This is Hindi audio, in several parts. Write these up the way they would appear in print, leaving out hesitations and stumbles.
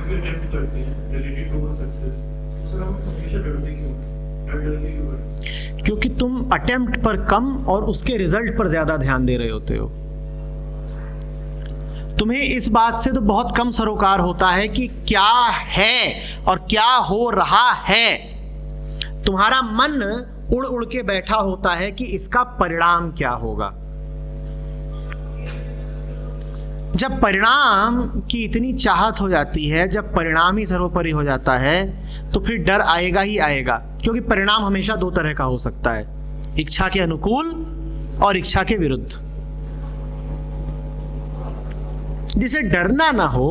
भी अटेम्प्ट करते हैं रिलेटेड टू सक्सेस, तो सर हम हमेशा डरते क्यों? डर के क्यों करते हैं? क्योंकि तुम अटेम्प्ट पर कम और उसके रिजल्ट पर ज्यादा ध्यान दे रहे होते हो। तुम्हें इस बात से तो बहुत कम सरोकार होता है कि क्या है और क्या हो रहा है। तुम्हारा मन उड़ उड़ के बैठा होता है कि इसका परिणाम क्या होगा। जब परिणाम की इतनी चाहत हो जाती है, जब परिणाम ही सर्वोपरि हो जाता है, तो फिर डर आएगा ही आएगा। क्योंकि परिणाम हमेशा दो तरह का हो सकता है, इच्छा के अनुकूल और इच्छा के विरुद्ध। जिसे डरना ना हो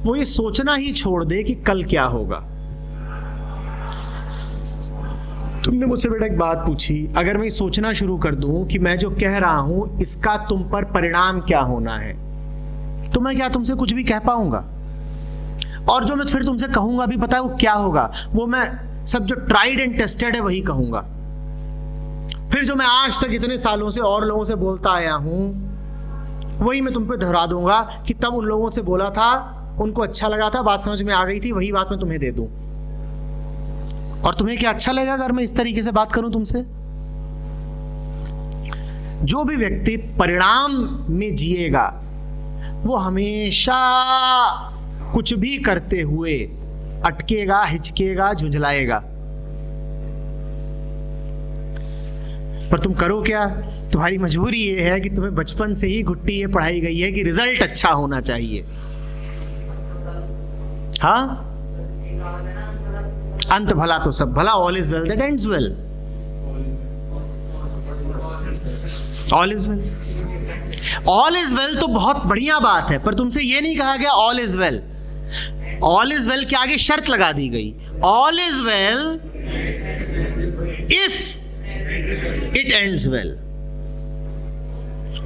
वो ये सोचना ही छोड़ दे कि कल क्या होगा। तुमने मुझसे बेटा एक बात पूछी, अगर मैं सोचना शुरू कर दूं कि मैं जो कह रहा हूं इसका तुम पर परिणाम क्या होना है, तो मैं क्या तुमसे कुछ भी कह पाऊंगा? और जो मैं फिर तुमसे कहूंगा भी पता है वो क्या होगा? वो मैं सब जो ट्राइड एंड टेस्टेड है वही कहूंगा। फिर जो मैं आज तक इतने सालों से और लोगों से बोलता आया हूं वही मैं तुम पे दोहरा दूंगा कि तब उन लोगों से बोला था, उनको अच्छा लगा था, बात समझ में आ गई थी, वही बात मैं तुम्हें दे दूं। और तुम्हें क्या अच्छा लगेगा अगर मैं इस तरीके से बात करूं तुमसे? जो भी व्यक्ति परिणाम में जिएगा वो हमेशा कुछ भी करते हुए अटकेगा, हिचकेगा, झुंझलाएगा। पर तुम करो क्या? तुम्हारी मजबूरी ये है कि तुम्हें बचपन से ही घुट्टी ये पढ़ाई गई है कि रिजल्ट अच्छा होना चाहिए। हाँ, अंत भला तो सब भला, all is well that ends well. All is well, all is well तो बहुत बढ़िया बात है, पर तुमसे ये नहीं कहा गया all is well. All is well के आगे शर्त लगा दी गई, all is well if it ends well.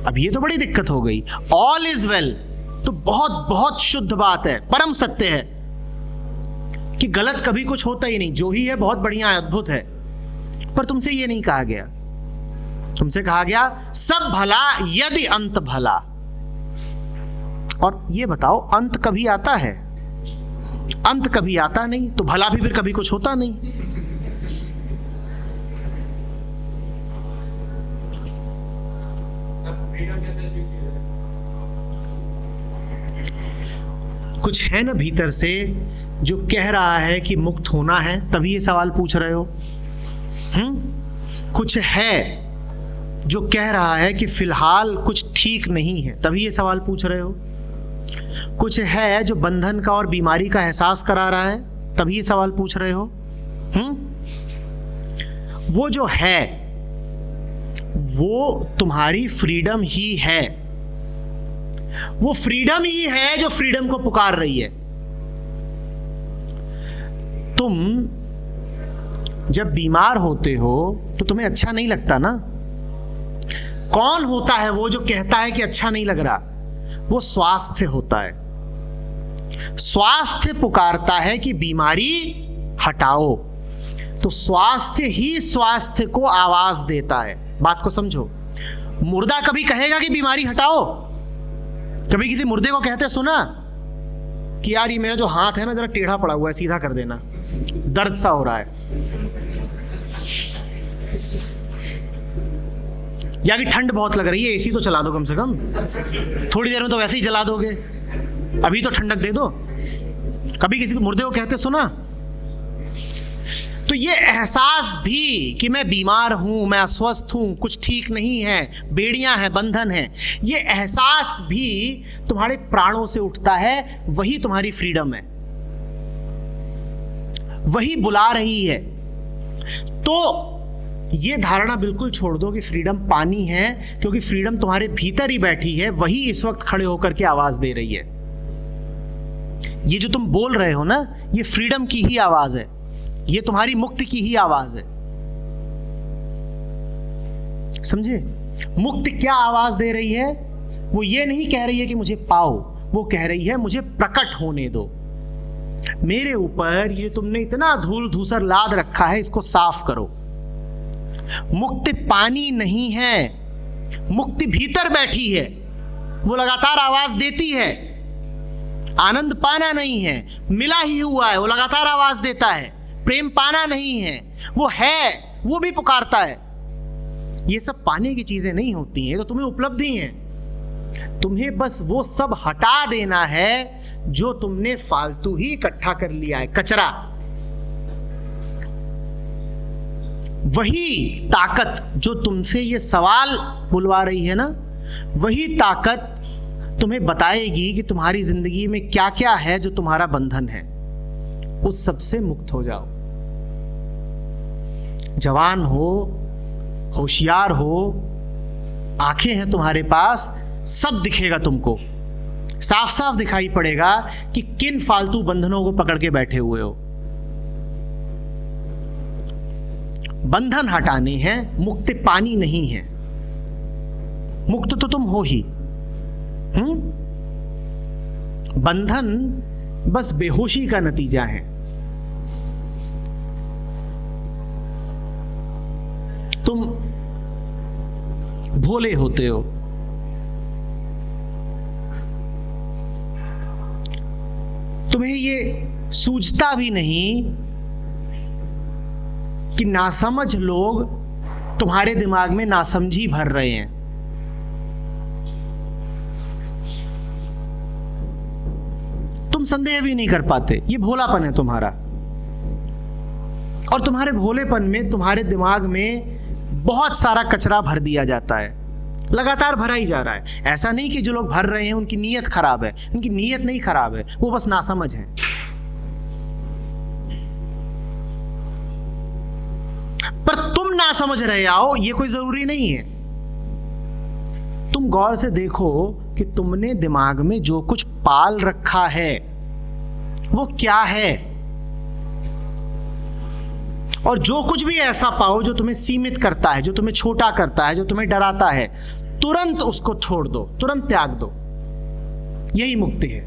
अब ये तो बड़ी दिक्कत हो गई। ऑल इज वेल तो बहुत बहुत शुद्ध बात है, परम सत्य है कि गलत कभी कुछ होता ही नहीं, जो ही है बहुत बढ़िया है, अद्भुत है। पर तुमसे ये नहीं कहा गया, तुमसे कहा गया सब भला यदि अंत भला। और ये बताओ अंत कभी आता है? अंत कभी आता नहीं, तो भला भी फिर कभी कुछ होता नहीं। कुछ है ना भीतर से जो कह रहा है कि मुक्त होना है, तभी ये सवाल पूछ रहे हो। कुछ है जो कह रहा है कि फिलहाल कुछ ठीक नहीं है, तभी ये सवाल पूछ रहे हो। कुछ है जो बंधन का और बीमारी का एहसास करा रहा है, तभी ये सवाल पूछ रहे हो। वो जो है वो तुम्हारी फ्रीडम ही है। वो फ्रीडम ही है जो फ्रीडम को पुकार रही है। तुम जब बीमार होते हो तो तुम्हें अच्छा नहीं लगता ना? कौन होता है वो जो कहता है कि अच्छा नहीं लग रहा? वो स्वास्थ्य होता है। स्वास्थ्य पुकारता है कि बीमारी हटाओ, तो स्वास्थ्य ही स्वास्थ्य को आवाज देता है। बात को समझो। मुर्दा कभी कहेगा कि बीमारी हटाओ? कभी किसी मुर्दे को कहते सुना कि यार ये मेरा जो हाथ है ना जरा टेढ़ा पड़ा हुआ है, सीधा कर देना, दर्द सा हो रहा है? या कि ठंड बहुत लग रही है, एसी तो चला दो कम से कम, थोड़ी देर में तो वैसे ही जला दोगे, अभी तो ठंडक दे दो। कभी किसी मुर्दे को कहते सुना? तो ये एहसास भी कि मैं बीमार हूं, मैं अस्वस्थ हूं, कुछ ठीक नहीं है, बेड़ियां हैं, बंधन है, ये एहसास भी तुम्हारे प्राणों से उठता है। वही तुम्हारी फ्रीडम है, वही बुला रही है। तो ये धारणा बिल्कुल छोड़ दो कि फ्रीडम पानी है, क्योंकि फ्रीडम तुम्हारे भीतर ही बैठी है, वही इस वक्त खड़े होकर के आवाज दे रही है। ये जो तुम बोल रहे हो ना, ये फ्रीडम की ही आवाज है, ये तुम्हारी मुक्ति की ही आवाज है। समझे? मुक्ति क्या आवाज दे रही है? वो ये नहीं कह रही है कि मुझे पाओ, वो कह रही है मुझे प्रकट होने दो। मेरे ऊपर ये तुमने इतना धूल धूसर लाद रखा है, इसको साफ करो। मुक्ति पानी नहीं है, मुक्ति भीतर बैठी है, वो लगातार आवाज देती है। आनंद पाना नहीं है, मिला ही हुआ है, वो लगातार आवाज देता है। प्रेम पाना नहीं है, वो है, वो भी पुकारता है। ये सब पाने की चीजें नहीं होती हैं, तो तुम्हें उपलब्धि हैं। तुम्हें बस वो सब हटा देना है जो तुमने फालतू ही इकट्ठा कर लिया है, कचरा। वही ताकत जो तुमसे ये सवाल बुलवा रही है ना, वही ताकत तुम्हें बताएगी कि तुम्हारी जिंदगी में क्या क्या है जो तुम्हारा बंधन है। उस सब से मुक्त हो जाओ। जवान हो, होशियार हो, आंखें हैं तुम्हारे पास, सब दिखेगा तुमको, साफ साफ दिखाई पड़ेगा कि किन फालतू बंधनों को पकड़ के बैठे हुए हो। बंधन हटाने हैं, मुक्ति पानी नहीं है। मुक्त तो तुम हो ही। बंधन बस बेहोशी का नतीजा है। तुम भोले होते हो, तुम्हें ये सूझता भी नहीं कि नासमझ लोग तुम्हारे दिमाग में नासमझी भर रहे हैं। तुम संदेह भी नहीं कर पाते, ये भोलापन है तुम्हारा। और तुम्हारे भोलेपन में तुम्हारे दिमाग में बहुत सारा कचरा भर दिया जाता है, लगातार भरा ही जा रहा है। ऐसा नहीं कि जो लोग भर रहे हैं उनकी नीयत खराब है, उनकी नीयत नहीं खराब है, वो बस नासमझ है। पर तुम ना समझ रहे आओ ये कोई जरूरी नहीं है। तुम गौर से देखो कि तुमने दिमाग में जो कुछ पाल रखा है वो क्या है, और जो कुछ भी ऐसा पाओ जो तुम्हें सीमित करता है, जो तुम्हें छोटा करता है, जो तुम्हें डराता है, तुरंत उसको छोड़ दो, तुरंत त्याग दो। यही मुक्ति है।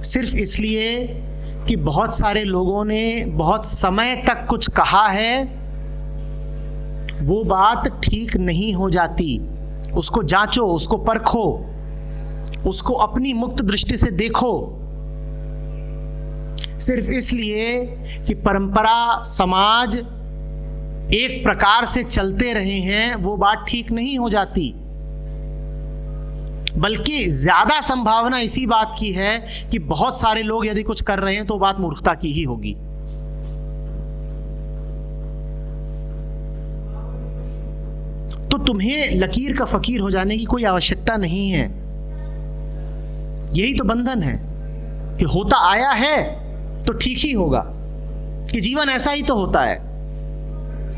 सिर्फ इसलिए कि बहुत सारे लोगों ने बहुत समय तक कुछ कहा है, वो बात ठीक नहीं हो जाती। उसको जांचो, उसको परखो, उसको अपनी मुक्त दृष्टि से देखो। सिर्फ इसलिए कि परंपरा, समाज एक प्रकार से चलते रहे हैं, वो बात ठीक नहीं हो जाती। बल्कि ज्यादा संभावना इसी बात की है कि बहुत सारे लोग यदि कुछ कर रहे हैं तो बात मूर्खता की ही होगी। तो तुम्हें लकीर का फकीर हो जाने की कोई आवश्यकता नहीं है। यही तो बंधन है कि होता आया है तो ठीक ही होगा, कि जीवन ऐसा ही तो होता है।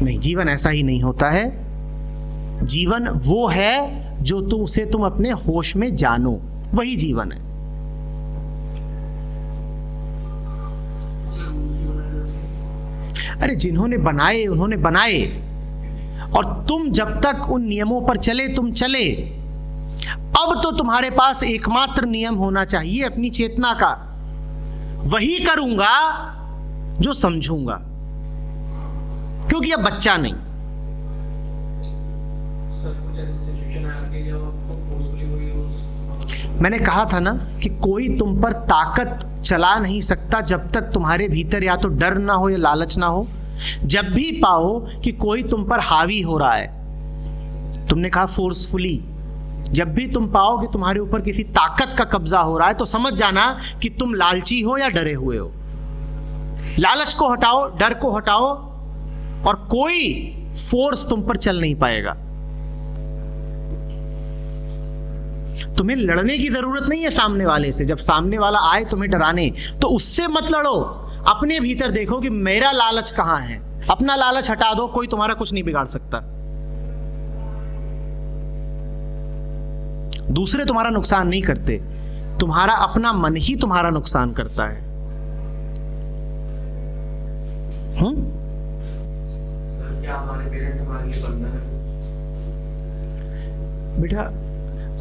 नहीं, जीवन ऐसा ही नहीं होता है। जीवन वो है जो तुमसे तुम अपने होश में जानो, वही जीवन है। अरे जिन्होंने बनाए उन्होंने बनाए, और तुम जब तक उन नियमों पर चले तुम चले। अब तो तुम्हारे पास एकमात्र नियम होना चाहिए अपनी चेतना का, वही करूंगा जो समझूंगा, क्योंकि अब बच्चा नहीं। मैंने कहा था ना कि कोई तुम पर ताकत चला नहीं सकता जब तक तुम्हारे भीतर या तो डर ना हो या लालच ना हो। जब भी पाओ कि कोई तुम पर हावी हो रहा है, तुमने कहा फोर्सफुली, जब भी तुम पाओ कि तुम्हारे ऊपर किसी ताकत का कब्जा हो रहा है तो समझ जाना कि तुम लालची हो या डरे हुए हो। लालच को हटाओ, डर को हटाओ, और कोई फोर्स तुम पर चल नहीं पाएगा। तुम्हें लड़ने की जरूरत नहीं है सामने वाले से। जब सामने वाला आए तुम्हें डराने, तो उससे मत लड़ो। अपने भीतर देखो कि मेरा लालच कहां है, अपना लालच हटा दो, कोई तुम्हारा कुछ नहीं बिगाड़ सकता। दूसरे तुम्हारा नुकसान नहीं करते, तुम्हारा अपना मन ही तुम्हारा नुकसान करता है। सर, क्या हमारे पेरेंट्स हमारे लिए बंधन है? बेटा,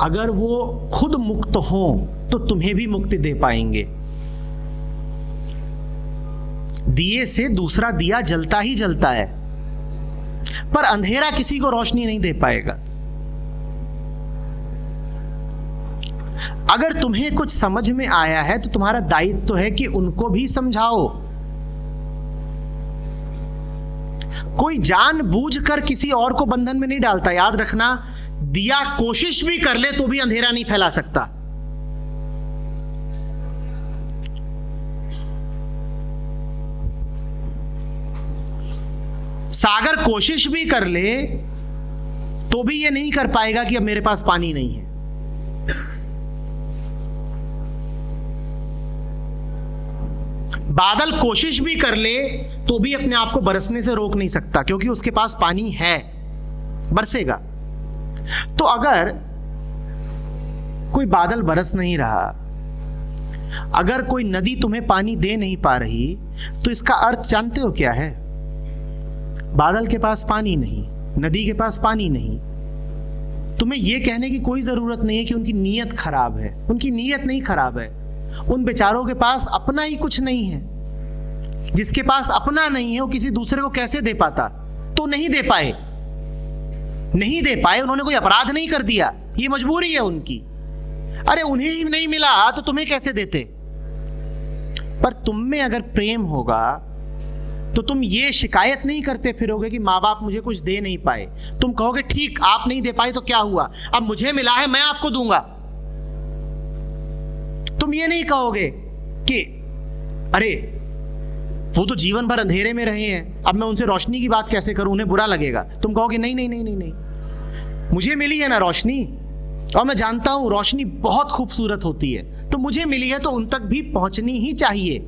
अगर वो खुद मुक्त हो तो तुम्हें भी मुक्ति दे पाएंगे। दिए से दूसरा दिया जलता ही जलता है, पर अंधेरा किसी को रोशनी नहीं दे पाएगा। अगर तुम्हें कुछ समझ में आया है तो तुम्हारा दायित्व तो है कि उनको भी समझाओ। कोई जानबूझकर किसी और को बंधन में नहीं डालता। याद रखना, दिया कोशिश भी कर ले तो भी अंधेरा नहीं फैला सकता। सागर कोशिश भी कर ले तो भी ये नहीं कर पाएगा कि अब मेरे पास पानी नहीं है। बादल कोशिश भी कर ले तो भी अपने आप को बरसने से रोक नहीं सकता, क्योंकि उसके पास पानी है, बरसेगा। तो अगर कोई बादल बरस नहीं रहा, अगर कोई नदी तुम्हें पानी दे नहीं पा रही, तो इसका अर्थ जानते हो क्या है? बादल के पास पानी नहीं, नदी के पास पानी नहीं। तुम्हें यह कहने की कोई जरूरत नहीं है कि उनकी नीयत खराब है। उनकी नीयत नहीं खराब है। उन बेचारों के पास अपना ही कुछ नहीं है। जिसके पास अपना नहीं है वो किसी दूसरे को कैसे दे पाता? तो नहीं दे पाए, नहीं दे पाए। उन्होंने कोई अपराध नहीं कर दिया, ये मजबूरी है उनकी। अरे उन्हें ही नहीं मिला तो तुम्हें कैसे देते? पर तुम में अगर प्रेम होगा तो तुम ये शिकायत नहीं करते फिरोगे कि माँ बाप मुझे कुछ दे नहीं पाए। तुम कहोगे ठीक, आप नहीं दे पाए तो क्या हुआ, अब मुझे मिला है मैं आपको दूंगा। तुम ये नहीं कहोगे कि अरे वो तो जीवन भर अंधेरे में रहे हैं, अब मैं उनसे रोशनी की बात कैसे करूं, उन्हें बुरा लगेगा। तुम कहोगे नहीं नहीं नहीं नहीं नहीं, मुझे मिली है ना रोशनी, और मैं जानता हूं रोशनी बहुत खूबसूरत होती है, तो मुझे मिली है तो उन तक भी पहुंचनी ही चाहिए।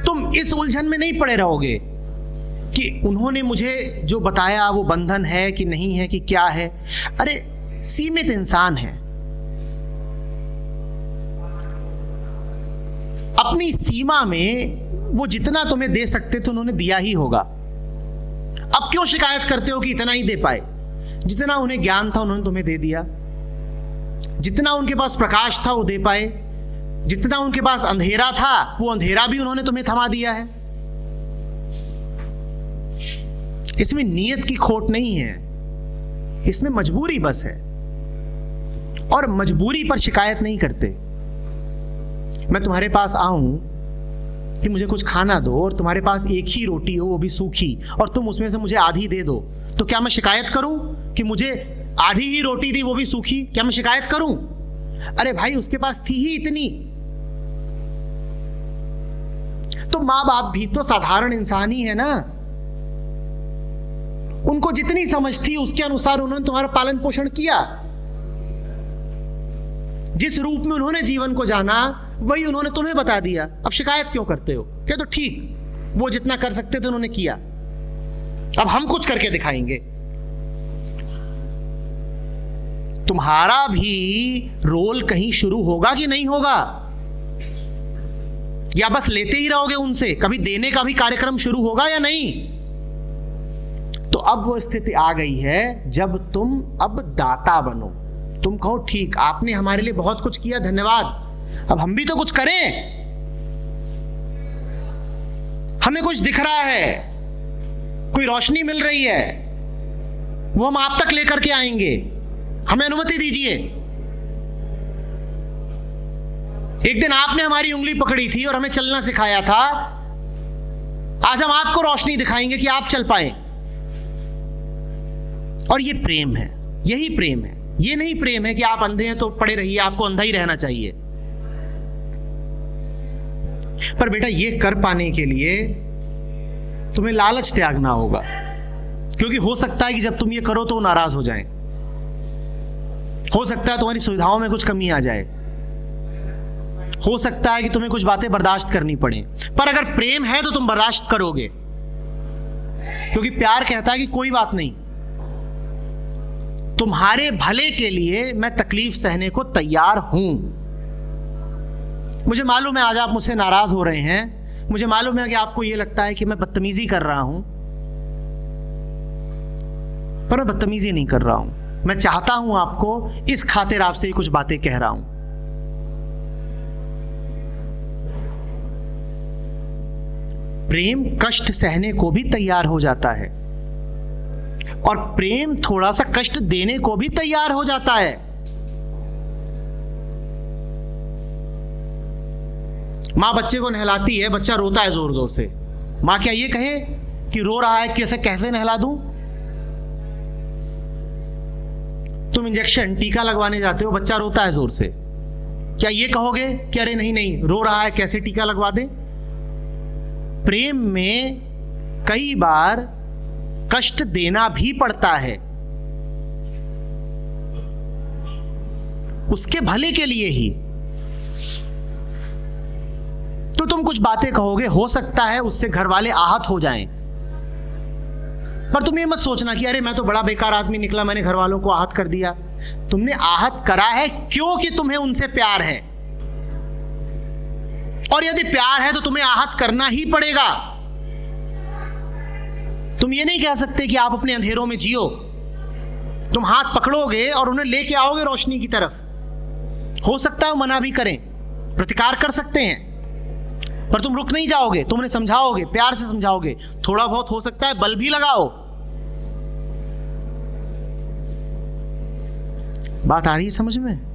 तुम इस उलझन में नहीं पड़े रहोगे कि उन्होंने मुझे जो बताया वो बंधन है कि नहीं है कि क्या है। अरे सीमित इंसान है, अपनी सीमा में वो जितना तुम्हें दे सकते थे उन्होंने दिया ही होगा। अब क्यों शिकायत करते हो कि इतना ही दे पाए? जितना उन्हें ज्ञान था उन्होंने तुम्हें दे दिया, जितना उनके पास प्रकाश था वो दे पाए, जितना उनके पास अंधेरा था वो अंधेरा भी उन्होंने तुम्हें थमा दिया है। इसमें नीयत की खोट नहीं है, इसमें मजबूरी बस है। और मजबूरी पर शिकायत नहीं करते। मैं तुम्हारे पास आऊं कि मुझे कुछ खाना दो और तुम्हारे पास एक ही रोटी हो वो भी सूखी, और तुम उसमें से मुझे आधी दे दो, तो क्या मैं शिकायत करूं कि मुझे आधी ही रोटी दी वो भी सूखी? क्या मैं शिकायत करूं? अरे भाई उसके पास थी ही इतनी। तो माँ बाप भी तो साधारण इंसान ही है ना, उनको जितनी समझ थी उसके अनुसार उन्होंने तुम्हारा पालन पोषण किया। जिस रूप में उन्होंने जीवन को जाना वही उन्होंने तुम्हें बता दिया। अब शिकायत क्यों करते हो? क्या तो ठीक, वो जितना कर सकते थे उन्होंने किया, अब हम कुछ करके दिखाएंगे। तुम्हारा भी रोल कहीं शुरू होगा कि नहीं होगा, या बस लेते ही रहोगे उनसे? कभी देने का भी कार्यक्रम शुरू होगा या नहीं? तो अब वो स्थिति आ गई है जब तुम अब दाता बनो। तुम कहो ठीक, आपने हमारे लिए बहुत कुछ किया, धन्यवाद, अब हम भी तो कुछ करें। हमें कुछ दिख रहा है, कोई रोशनी मिल रही है, वो हम आप तक लेकर के आएंगे, हमें अनुमति दीजिए। एक दिन आपने हमारी उंगली पकड़ी थी और हमें चलना सिखाया था, आज हम आपको रोशनी दिखाएंगे कि आप चल पाए। और ये प्रेम है, यही प्रेम है। ये नहीं प्रेम है कि आप अंधे हैं तो पड़े रहिए, आपको अंधा ही रहना चाहिए। पर बेटा ये कर पाने के लिए तुम्हें लालच त्यागना होगा, क्योंकि हो सकता है कि जब तुम ये करो तो वो नाराज हो जाएं, हो सकता है तुम्हारी सुविधाओं में कुछ कमी आ जाए, हो सकता है कि तुम्हें कुछ बातें बर्दाश्त करनी पड़े। पर अगर प्रेम है तो तुम बर्दाश्त करोगे, क्योंकि प्यार कहता है कि कोई बात नहीं, तुम्हारे भले के लिए मैं तकलीफ सहने को तैयार हूं। मुझे मालूम है आज आप मुझसे नाराज हो रहे हैं, मुझे मालूम है कि आपको यह लगता है कि मैं बदतमीजी कर रहा हूं, पर मैं बदतमीजी नहीं कर रहा हूं। मैं चाहता हूं आपको, इस खातिर आपसे ही कुछ बातें कह रहा हूं। प्रेम कष्ट सहने को भी तैयार हो जाता है। और प्रेम थोड़ा सा कष्ट देने को भी तैयार हो जाता है। मां बच्चे को नहलाती है, बच्चा रोता है जोर जोर से, मां क्या ये कहे कि रो रहा है कैसे नहला दूं? तुम इंजेक्शन टीका लगवाने जाते हो, बच्चा रोता है जोर से, क्या ये कहोगे कि अरे नहीं रो रहा है कैसे टीका लगवा दे? प्रेम में कई बार कष्ट देना भी पड़ता है, उसके भले के लिए ही। तो तुम कुछ बातें कहोगे, हो सकता है उससे घर वाले आहत हो जाएं, पर तुम ये मत सोचना कि अरे मैं तो बड़ा बेकार आदमी निकला, मैंने घर वालों को आहत कर दिया। तुमने आहत करा है क्योंकि तुम्हें उनसे प्यार है, और यदि प्यार है तो तुम्हें आहत करना ही पड़ेगा। तुम ये नहीं कह सकते कि आप अपने अंधेरों में जियो। तुम हाथ पकड़ोगे और उन्हें लेके आओगे रोशनी की तरफ। हो सकता है वो मना भी करें, प्रतिकार कर सकते हैं, पर तुम रुक नहीं जाओगे, तुम उन्हें समझाओगे, प्यार से समझाओगे, थोड़ा बहुत हो सकता है बल भी लगाओ। बात आ रही है समझ में?